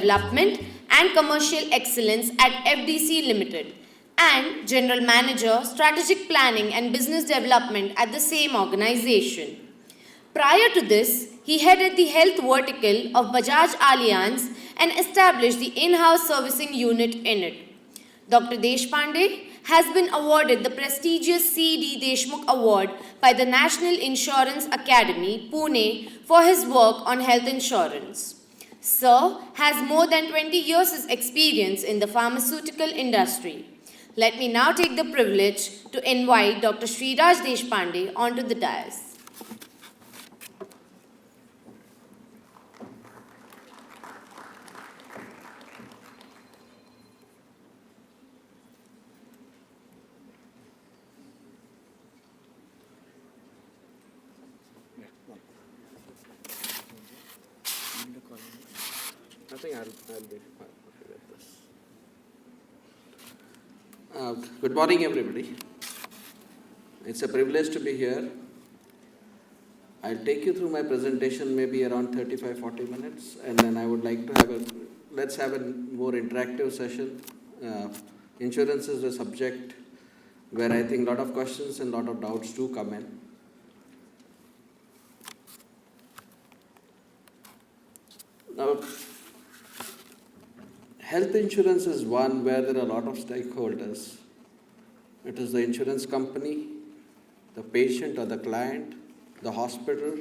Development and Commercial Excellence at FDC Limited, and General Manager, Strategic Planning and Business Development at the same organization. Prior to this, he headed the health vertical of Bajaj Allianz and established the in-house servicing unit in it. Dr. Deshpande has been awarded the prestigious C.D. Deshmukh Award by the National Insurance Academy, Pune, for his work on health insurance. Sir has more than 20 years' experience in the pharmaceutical industry. Let me now take the privilege to invite Dr. Shriraj Deshpande onto the dais. Good morning, everybody. It's a privilege to be here. I'll take you through my presentation maybe around 35-40 minutes, and then I would like to let's have a more interactive session. Insurance is a subject where I think a lot of questions and a lot of doubts do come in. Now, health insurance is one where there are a lot of stakeholders. It is the insurance company, the patient or the client, the hospital,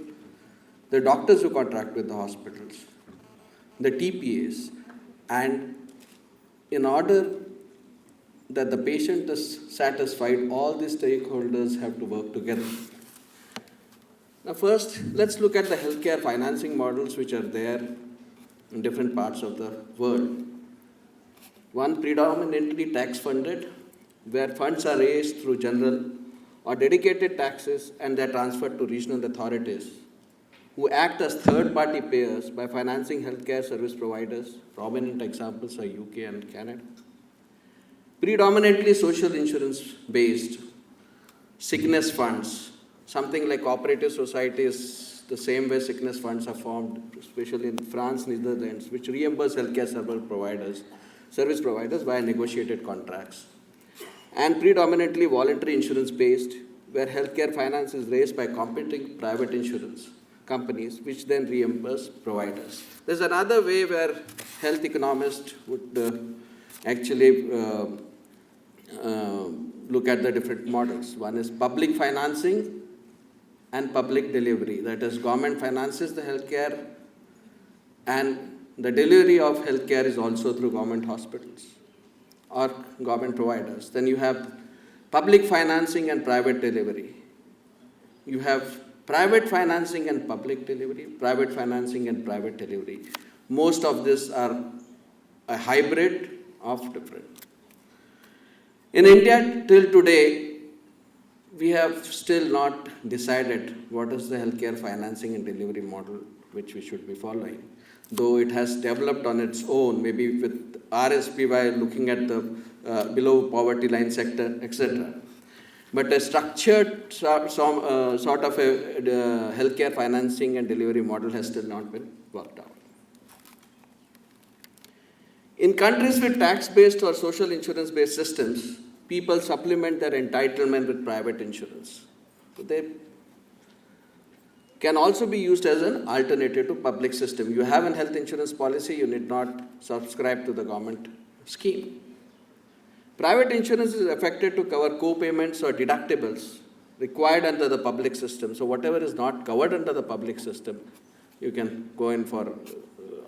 the doctors who contract with the hospitals, the TPAs, and in order that the patient is satisfied, all these stakeholders have to work together. Now first, let's look at the healthcare financing models which are there in different parts of the world. One predominantly tax-funded, where funds are raised through general or dedicated taxes and they are transferred to regional authorities, who act as third-party payers by financing healthcare service providers. Prominent examples are UK and Canada. Predominantly social insurance-based sickness funds, something like cooperative societies, the same way sickness funds are formed, especially in France, Netherlands, which reimburse healthcare service providers via negotiated contracts. And predominantly voluntary insurance-based, where healthcare finance is raised by competing private insurance companies, which then reimburse providers. There's another way where health economists would actually look at the different models. One is public financing and public delivery. That is, government finances the healthcare, and the delivery of healthcare is also through government hospitals or government providers. Then you have public financing and private delivery. You have private financing and public delivery, private financing and private delivery. Most of these are a hybrid of different. In India, till today, we have still not decided what is the healthcare financing and delivery model which we should be following. Though it has developed on its own, maybe with RSP by looking at the below poverty line sector, etc. But a structured sort of a healthcare financing and delivery model has still not been worked out. In countries with tax-based or social insurance-based systems, people supplement their entitlement with private insurance. So they can also be used as an alternative to public system. You have a health insurance policy, you need not subscribe to the government scheme. Private insurance is effective to cover co-payments or deductibles required under the public system. So whatever is not covered under the public system, you can go in for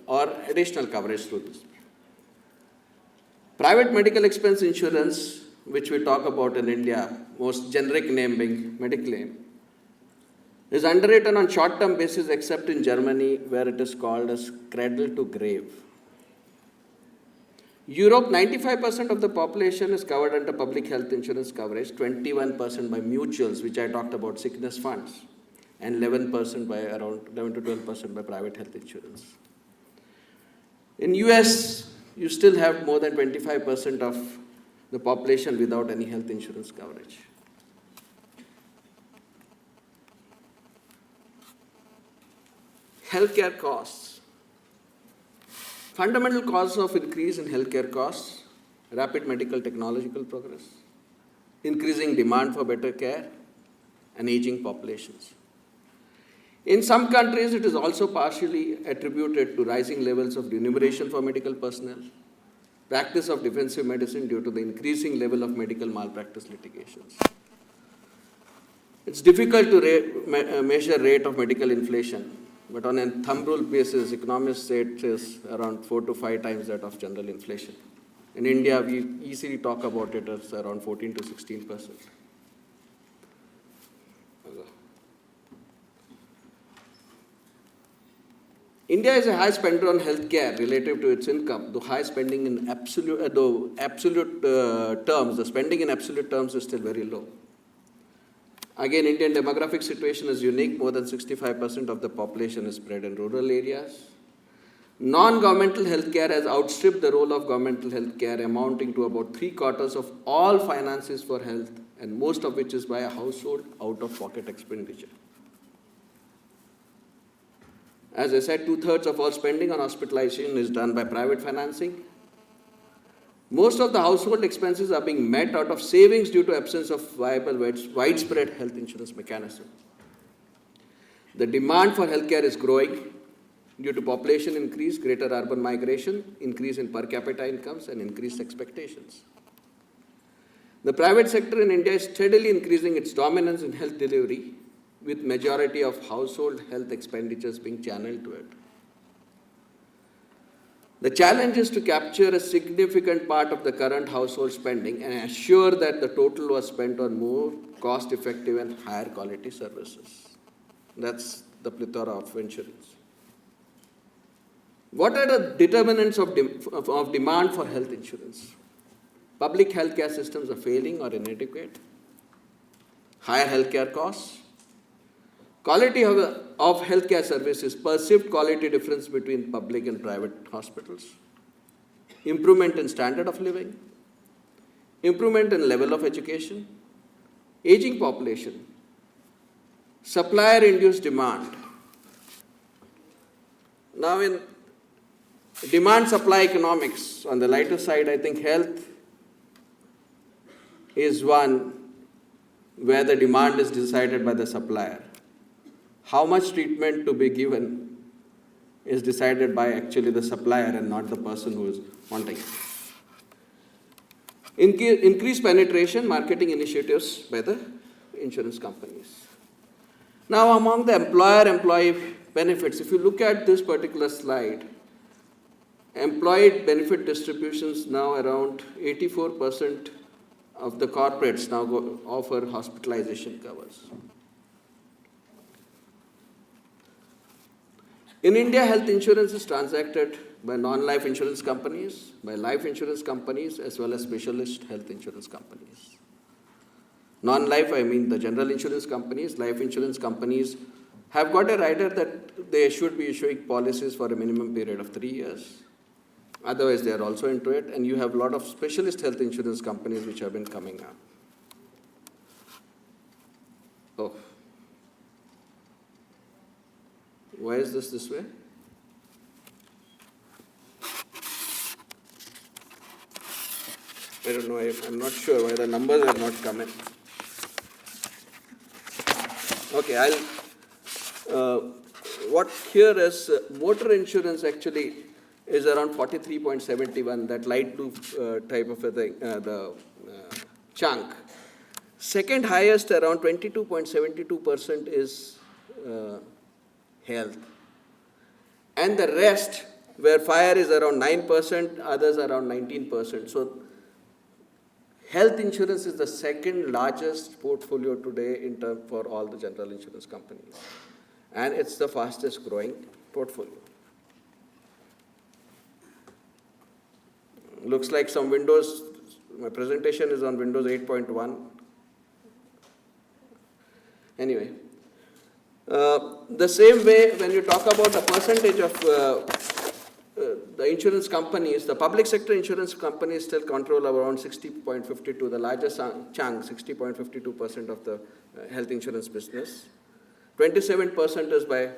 or additional coverage through this. Private medical expense insurance, which we talk about in India, most generic name being Mediclaim, is underwritten on short-term basis except in Germany, where it is called as cradle to grave. Europe, 95% of the population is covered under public health insurance coverage, 21% by mutuals, which I talked about, sickness funds, and 11% by around 11 to 12% by private health insurance. In US, you still have more than 25% of the population without any health insurance coverage. Healthcare costs. Fundamental cause of increase in healthcare costs, rapid medical technological progress, increasing demand for better care, and aging populations. In some countries, it is also partially attributed to rising levels of remuneration for medical personnel, practice of defensive medicine due to the increasing level of medical malpractice litigations. It's difficult to measure rate of medical inflation, but on a thumb rule basis, economists say it is around 4 to 5 times that of general inflation. In India, we easily talk about it as around 14 to 16%. India is a high spender on healthcare relative to its income, though high spending in absolute, terms, the spending in absolute terms is still very low. Again, Indian demographic situation is unique. More than 65% of the population is spread in rural areas. Non-governmental healthcare has outstripped the role of governmental healthcare, amounting to about 3/4 of all finances for health, and most of which is by a household out-of-pocket expenditure. As I said, 2/3 of all spending on hospitalization is done by private financing. Most of the household expenses are being met out of savings due to absence of viable widespread health insurance mechanism. The demand for healthcare is growing due to population increase, greater urban migration, increase in per capita incomes, and increased expectations. The private sector in India is steadily increasing its dominance in health delivery, with majority of household health expenditures being channeled to it. The challenge is to capture a significant part of the current household spending and assure that the total was spent on more cost-effective and higher quality services. That's the plethora of insurance. What are the determinants of demand for health insurance? Public healthcare systems are failing or inadequate. Higher healthcare costs. Quality of healthcare services, perceived quality difference between public and private hospitals. Improvement in standard of living. Improvement in level of education. Aging population. Supplier-induced demand. Now in demand-supply economics, on the lighter side, I think health is one where the demand is decided by the supplier. How much treatment to be given is decided by actually the supplier and not the person who is wanting it. Increased penetration, marketing initiatives by the insurance companies. Now, among the employer-employee benefits, if you look at this particular slide, employee benefit distributions now around 84% of the corporates now offer hospitalization covers. In India, health insurance is transacted by non-life insurance companies, by life insurance companies, as well as specialist health insurance companies. Non-life, I mean the general insurance companies. Life insurance companies have got a rider that they should be issuing policies for a minimum period of 3 years. Otherwise, they are also into it, and you have a lot of specialist health insurance companies which have been coming up. Oh. Why is this way? I don't know, I'm not sure why the numbers are not coming. Okay, what here is motor insurance actually is around 43.71, that light blue type of a thing, the chunk. Second highest, around 22.72% is health. And the rest, where fire is around 9%, others around 19%. So health insurance is the second largest portfolio today in term for all the general insurance companies. And it's the fastest growing portfolio. Looks like some Windows, my presentation is on Windows 8.1. Anyway, the same way when you talk about the percentage of the insurance companies, the public sector insurance companies still control around 60.52, the largest chunk, 60.52% of the health insurance business. 27% is by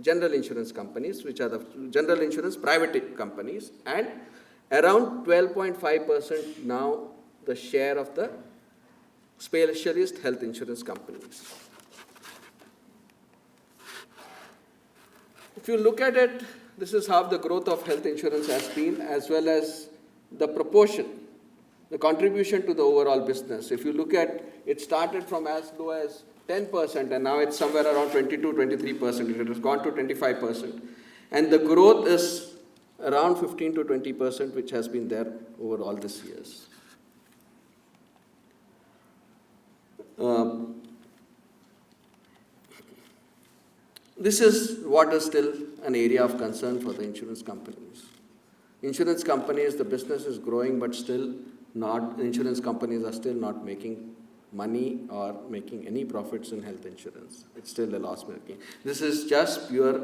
general insurance companies, which are the general insurance private companies, and around 12.5% now the share of the specialist health insurance companies. If you look at it, this is how the growth of health insurance has been, as well as the proportion, the contribution to the overall business. If you look at, it started from as low as 10% and now it's somewhere around 22, 23%. It has gone to 25%. And the growth is around 15 to 20%, which has been there over all these years. This is what is still an area of concern for the insurance companies. Insurance companies, the business is growing, but still not, insurance companies are still not making money or making any profits in health insurance. It's still a loss making. This is just pure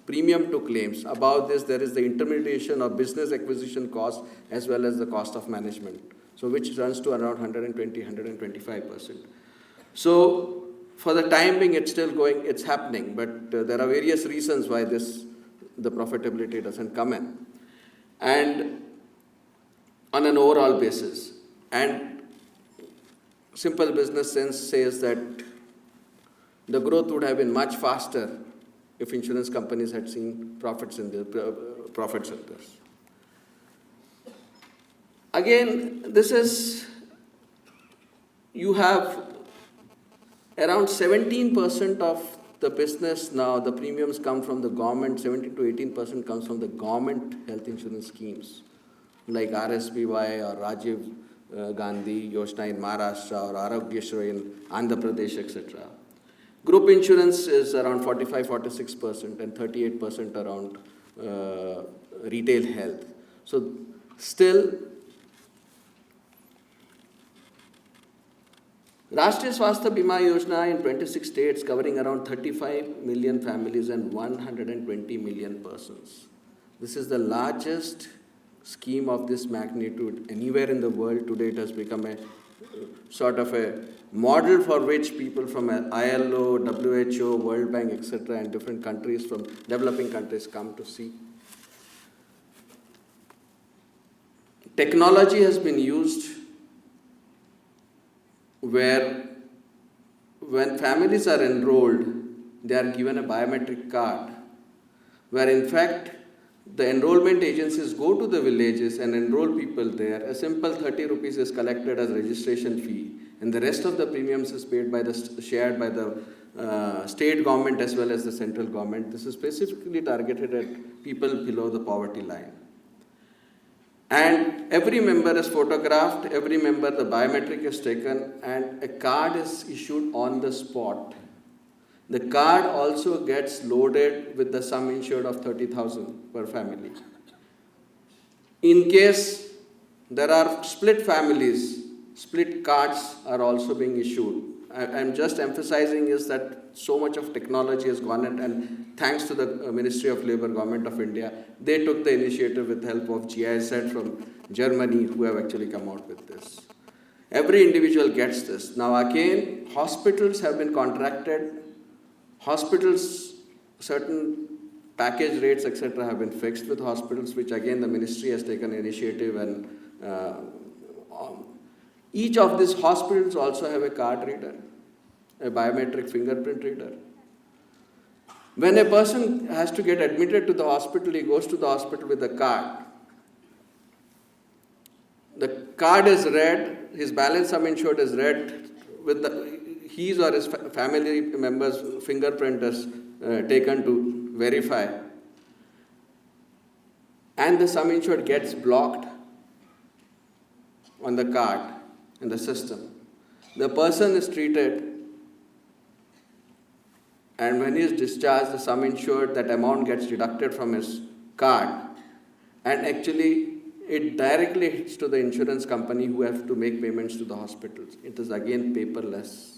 premium to claims. Above this, there is the intermediation of business acquisition cost as well as the cost of management, so which runs to around 120, 125%. So for the time being, it's still going, it's happening, but there are various reasons why the profitability doesn't come in. And on an overall basis, and simple business sense says that the growth would have been much faster if insurance companies had seen profits in this. Again, this is, you have around 17% of the business now, the premiums come from the government, 17 to 18% comes from the government health insurance schemes, like RSBY or Rajiv Gandhi Yojana in Maharashtra or Arogyashri in Andhra Pradesh, etc. Group insurance is around 45-46% and 38% around retail health. So still, Rashtriya Swasthya Bima Yojana in 26 states covering around 35 million families and 120 million persons. This is the largest scheme of this magnitude anywhere in the world. Today it has become a sort of a model for which people from ILO, WHO, World Bank, etc. and different countries from developing countries come to see. Technology has been used where when families are enrolled, they are given a biometric card, where in fact the enrollment agencies go to the villages and enroll people there. A simple 30 rupees is collected as registration fee, and the rest of the premiums is paid by shared by the state government as well as the central government. This is specifically targeted at people below the poverty line. And every member is photographed, every member, the biometric is taken, and a card is issued on the spot. The card also gets loaded with the sum insured of 30,000 per family. In case there are split families, split cards are also being issued. I'm just emphasizing is that so much of technology has gone in, and thanks to the Ministry of Labour, Government of India, they took the initiative with help of GIZ from Germany, who have actually come out with this. Every individual gets this. Now again, hospitals have been contracted. Hospitals, certain package rates, etc. have been fixed with hospitals, which again the ministry has taken initiative, and each of these hospitals also have a card reader, a biometric fingerprint reader. When a person has to get admitted to the hospital, he goes to the hospital with a card. The card is read, his balance sum insured is read, with his or his family member's fingerprint is taken to verify, and the sum insured gets blocked on the card in the system. The person is treated, and when he is discharged, the sum insured, that amount gets deducted from his card, and actually it directly hits to the insurance company, who have to make payments to the hospitals. It is again paperless.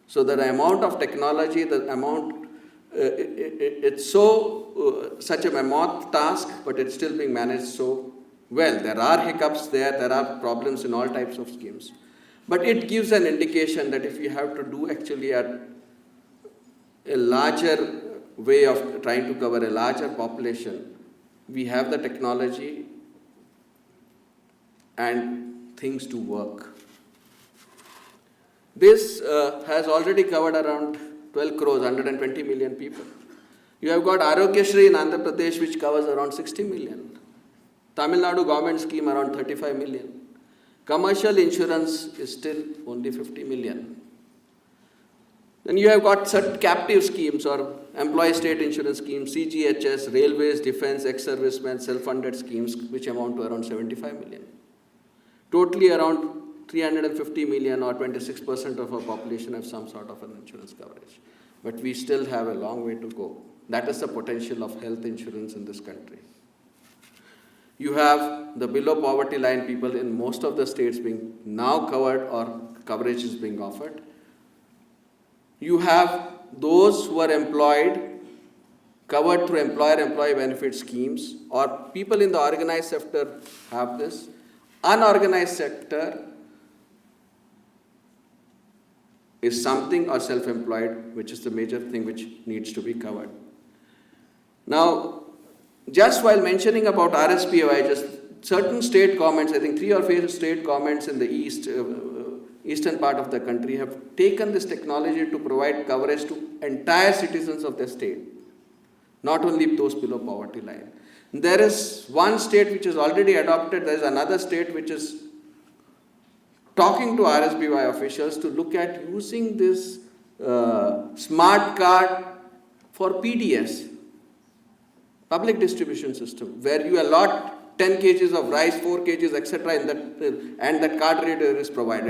So the amount of technology, the amount, it's so such a mammoth task, but it's still being managed so well. There are hiccups there are problems in all types of schemes. But it gives an indication that if you have to do actually a larger way of trying to cover a larger population, we have the technology and things to work. This has already covered around 12 crores, 120 million people. You have got Arogya Shri in Andhra Pradesh, which covers around 60 million. Tamil Nadu government scheme around 35 million. Commercial insurance is still only 50 million. Then you have got certain captive schemes or employee state insurance schemes, CGHS, railways, defense, ex-servicemen, self-funded schemes, which amount to around 75 million. Totally around 350 million or 26% of our population have some sort of an insurance coverage. But we still have a long way to go. That is the potential of health insurance in this country. You have the below poverty line people in most of the states being now covered or coverage is being offered. You have those who are employed, covered through employer-employee benefit schemes, or people in the organized sector have this. Unorganized sector is something, or self-employed, which is the major thing which needs to be covered. Now, just while mentioning about RSPOI, just certain state governments, I think 3 or 4 state governments in the eastern part of the country have taken this technology to provide coverage to entire citizens of the state, not only those below poverty line. There is one state which is already adopted, there is another state which is talking to RSPOI officials to look at using this smart card for PDS, public distribution system, where you allot 10 kgs of rice, 4 kgs, etc. and that card reader is provided.